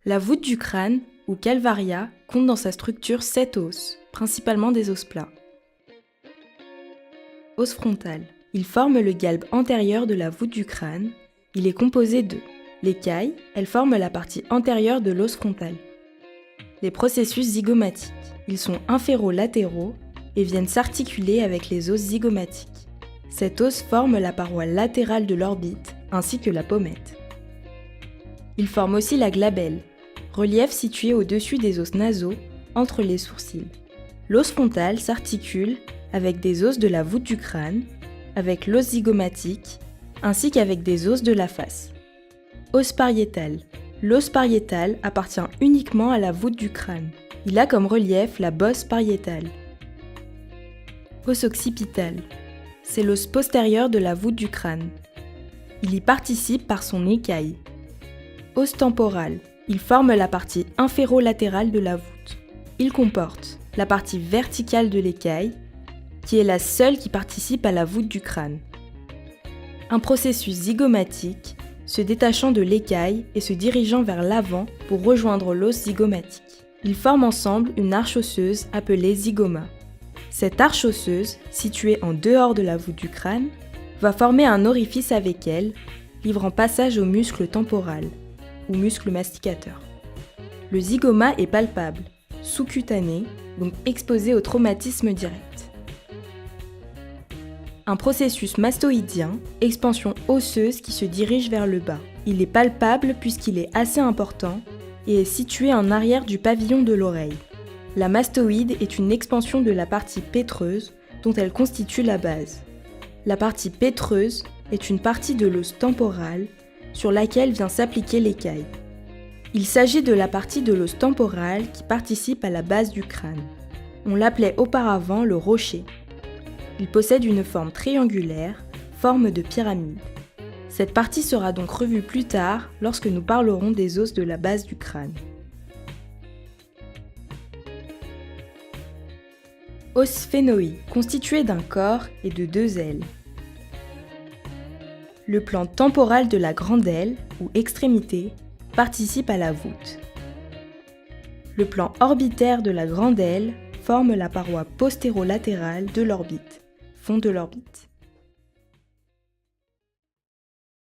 La voûte du crâne, ou calvaria, compte dans sa structure 7 os, principalement des os plats. Os frontal. Il forme le galbe antérieur de la voûte du crâne. Il est composé de l'écaille, elle forme la partie antérieure de l'os frontal. Les processus zygomatiques. Ils sont inférolatéraux et viennent s'articuler avec les os zygomatiques. Cet os forme la paroi latérale de l'orbite ainsi que la pommette. Il forme aussi la glabelle, relief situé au-dessus des os nasaux, entre les sourcils. L'os frontal s'articule avec des os de la voûte du crâne, avec l'os zygomatique, ainsi qu'avec des os de la face. Os pariétal. L'os pariétal appartient uniquement à la voûte du crâne. Il a comme relief la bosse pariétale. Os occipital. C'est l'os postérieur de la voûte du crâne. Il y participe par son écaille. Os temporal. Il forme la partie inférolatérale de la voûte. Il comporte la partie verticale de l'écaille, qui est la seule qui participe à la voûte du crâne. Un processus zygomatique se détachant de l'écaille et se dirigeant vers l'avant pour rejoindre l'os zygomatique. Ils forment ensemble une arche osseuse appelée zygoma. Cette arche osseuse, située en dehors de la voûte du crâne, va former un orifice avec elle, livrant passage au muscle temporal, ou muscle masticateur. Le zygoma est palpable, sous-cutané, donc exposé au traumatisme direct. Un processus mastoïdien, expansion osseuse qui se dirige vers le bas. Il est palpable puisqu'il est assez important et est situé en arrière du pavillon de l'oreille. La mastoïde est une expansion de la partie pétreuse dont elle constitue la base. La partie pétreuse est une partie de l'os temporal sur laquelle vient s'appliquer l'écaille. Il s'agit de la partie de l'os temporal qui participe à la base du crâne. On l'appelait auparavant le rocher. Il possède une forme triangulaire, forme de pyramide. Cette partie sera donc revue plus tard lorsque nous parlerons des os de la base du crâne. Os sphénoïde, constitué d'un corps et de 2 ailes. Le plan temporal de la grande aile, ou extrémité, participe à la voûte. Le plan orbitaire de la grande aile forme la paroi postérolatérale de l'orbite, fond de l'orbite.